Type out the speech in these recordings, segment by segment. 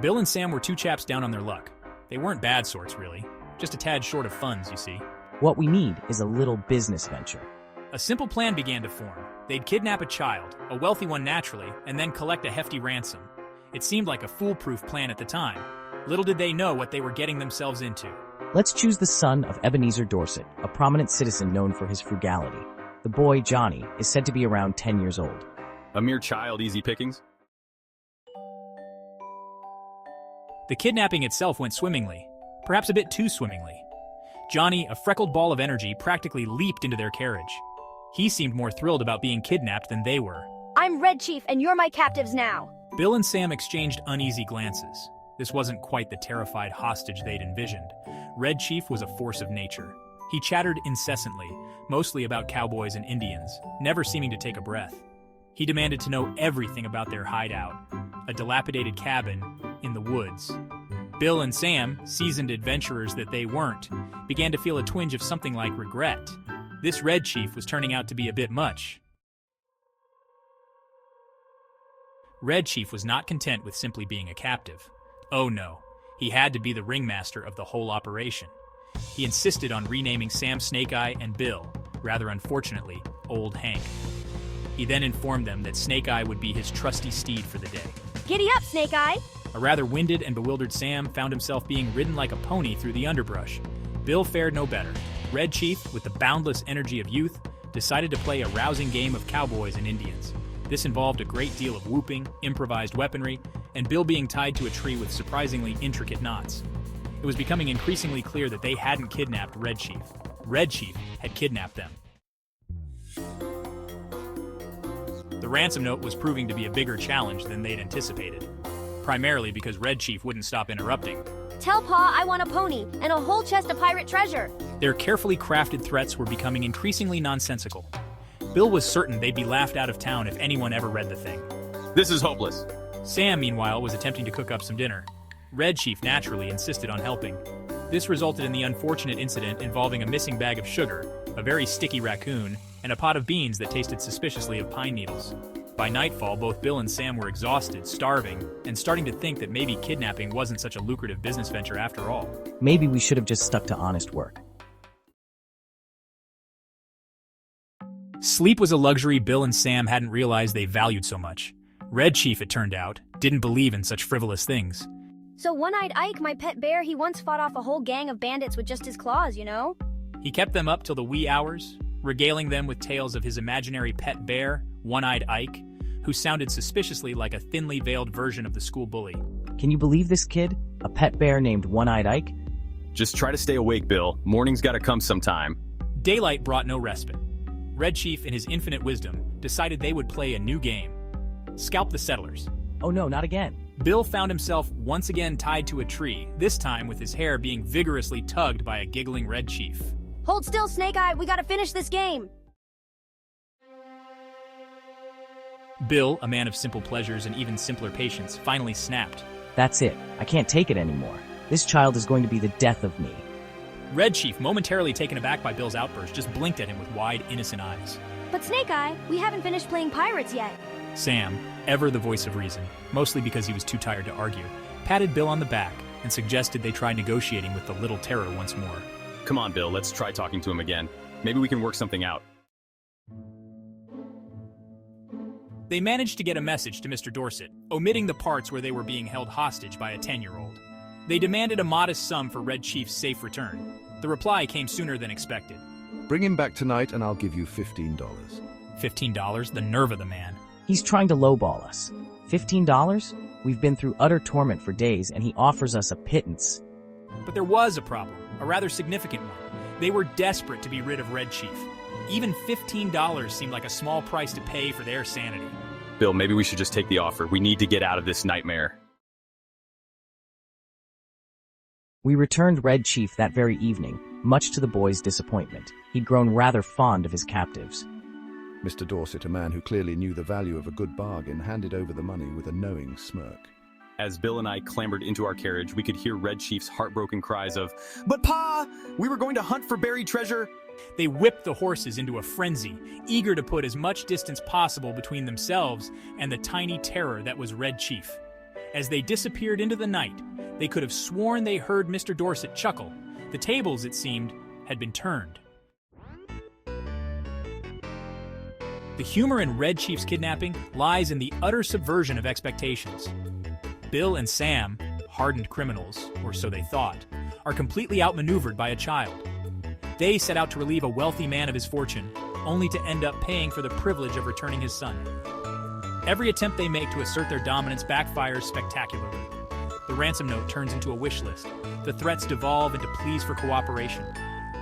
Bill and Sam were two chaps down on their luck. They weren't bad sorts, really. Just a tad short of funds, you see. What we need is a little business venture. A simple plan began to form. They'd kidnap a child, a wealthy one naturally, and then collect a hefty ransom. It seemed like a foolproof plan at the time. Little did they know what they were getting themselves into. Let's choose the son of Ebenezer Dorset, a prominent citizen known for his frugality. The boy, Johnny, is said to be around 10 years old. A mere child, easy pickings? The kidnapping itself went swimmingly, perhaps a bit too swimmingly. Johnny, a freckled ball of energy, practically leaped into their carriage. He seemed more thrilled about being kidnapped than they were. I'm Red Chief, and you're my captives now. Bill and Sam exchanged uneasy glances. This wasn't quite the terrified hostage they'd envisioned. Red Chief was a force of nature. He chattered incessantly, mostly about cowboys and Indians, never seeming to take a breath. He demanded to know everything about their hideout, a dilapidated cabin in the woods. Bill and Sam, seasoned adventurers that they weren't, began to feel a twinge of something like regret. This Red Chief was turning out to be a bit much. Red Chief was not content with simply being a captive. Oh no, he had to be the ringmaster of the whole operation. He insisted on renaming Sam Snake Eye and Bill, rather unfortunately, Old Hank. He then informed them that Snake Eye would be his trusty steed for the day. Giddy up, Snake Eye! A rather winded and bewildered Sam found himself being ridden like a pony through the underbrush. Bill fared no better. Red Chief, with the boundless energy of youth, decided to play a rousing game of cowboys and Indians. This involved a great deal of whooping, improvised weaponry, and Bill being tied to a tree with surprisingly intricate knots. It was becoming increasingly clear that they hadn't kidnapped Red Chief. Red Chief had kidnapped them. The ransom note was proving to be a bigger challenge than they'd anticipated, primarily because Red Chief wouldn't stop interrupting. Tell Pa I want a pony and a whole chest of pirate treasure. Their carefully crafted threats were becoming increasingly nonsensical. Bill was certain they'd be laughed out of town if anyone ever read the thing. This is hopeless. Sam, meanwhile, was attempting to cook up some dinner. Red Chief naturally insisted on helping. This resulted in the unfortunate incident involving a missing bag of sugar, a very sticky raccoon, and a pot of beans that tasted suspiciously of pine needles. By nightfall, both Bill and Sam were exhausted, starving, and starting to think that maybe kidnapping wasn't such a lucrative business venture after all. Maybe we should have just stuck to honest work. Sleep was a luxury Bill and Sam hadn't realized they valued so much. Red Chief, it turned out, didn't believe in such frivolous things. So One-Eyed Ike, my pet bear, he once fought off a whole gang of bandits with just his claws, you know? He kept them up till the wee hours, regaling them with tales of his imaginary pet bear, One-Eyed Ike, who sounded suspiciously like a thinly veiled version of the school bully. Can you believe this kid? A pet bear named One-Eyed Ike? Just try to stay awake, Bill. Morning's gotta come sometime. Daylight brought no respite. Red Chief, in his infinite wisdom, decided they would play a new game. Scalp the settlers. Oh no, not again. Bill found himself once again tied to a tree, this time with his hair being vigorously tugged by a giggling Red Chief. Hold still, Snake Eye, we gotta finish this game. Bill, a man of simple pleasures and even simpler patience, finally snapped. That's it. I can't take it anymore. This child is going to be the death of me. Red Chief, momentarily taken aback by Bill's outburst, just blinked at him with wide, innocent eyes. But Snake Eye, we haven't finished playing pirates yet. Sam, ever the voice of reason, mostly because he was too tired to argue, patted Bill on the back and suggested they try negotiating with the Little Terror once more. Come on, Bill, let's try talking to him again. Maybe we can work something out. They managed to get a message to Mr. Dorset, omitting the parts where they were being held hostage by a 10-year-old. They demanded a modest sum for Red Chief's safe return. The reply came sooner than expected. Bring him back tonight and I'll give you $15. $15? The nerve of the man. He's trying to lowball us. $15? We've been through utter torment for days and he offers us a pittance. But there was a problem, a rather significant one. They were desperate to be rid of Red Chief. Even $15 seemed like a small price to pay for their sanity. Bill, maybe we should just take the offer. We need to get out of this nightmare. We returned Red Chief that very evening, much to the boys' disappointment. He'd grown rather fond of his captives. Mr. Dorset, a man who clearly knew the value of a good bargain, handed over the money with a knowing smirk. As Bill and I clambered into our carriage, we could hear Red Chief's heartbroken cries of, "But Pa, we were going to hunt for buried treasure." They whipped the horses into a frenzy, eager to put as much distance possible between themselves and the tiny terror that was Red Chief. As they disappeared into the night, they could have sworn they heard Mr. Dorset chuckle. The tables, it seemed, had been turned. The humor in Red Chief's kidnapping lies in the utter subversion of expectations. Bill and Sam, hardened criminals, or so they thought, are completely outmaneuvered by a child. They set out to relieve a wealthy man of his fortune, only to end up paying for the privilege of returning his son. Every attempt they make to assert their dominance backfires spectacularly. The ransom note turns into a wish list. The threats devolve into pleas for cooperation.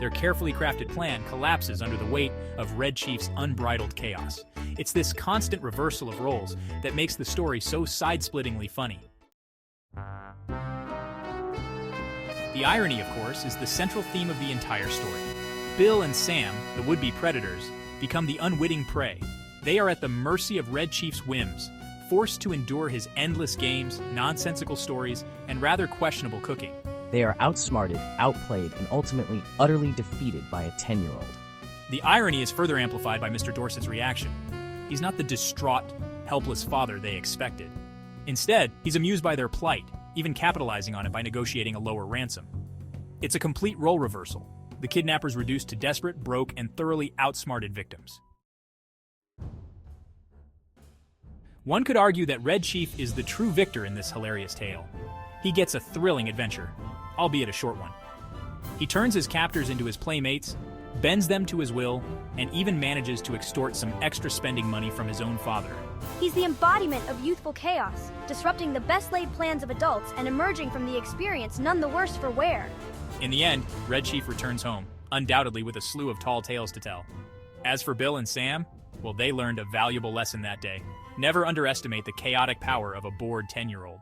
Their carefully crafted plan collapses under the weight of Red Chief's unbridled chaos. It's this constant reversal of roles that makes the story so side-splittingly funny. The irony, of course, is the central theme of the entire story. Bill and Sam, the would-be predators, become the unwitting prey. They are at the mercy of Red Chief's whims, forced to endure his endless games, nonsensical stories, and rather questionable cooking. They are outsmarted, outplayed, and ultimately utterly defeated by a 10-year-old. The irony is further amplified by Mr. Dorset's reaction. He's not the distraught, helpless father they expected. Instead, he's amused by their plight, even capitalizing on it by negotiating a lower ransom. It's a complete role reversal. The kidnappers reduced to desperate, broke, and thoroughly outsmarted victims. One could argue that Red Chief is the true victor in this hilarious tale. He gets a thrilling adventure, albeit a short one. He turns his captors into his playmates, bends them to his will, and even manages to extort some extra spending money from his own father. He's the embodiment of youthful chaos, disrupting the best-laid plans of adults and emerging from the experience none the worse for wear. In the end, Red Chief returns home, undoubtedly with a slew of tall tales to tell. As for Bill and Sam, well, they learned a valuable lesson that day. Never underestimate the chaotic power of a bored 10-year-old.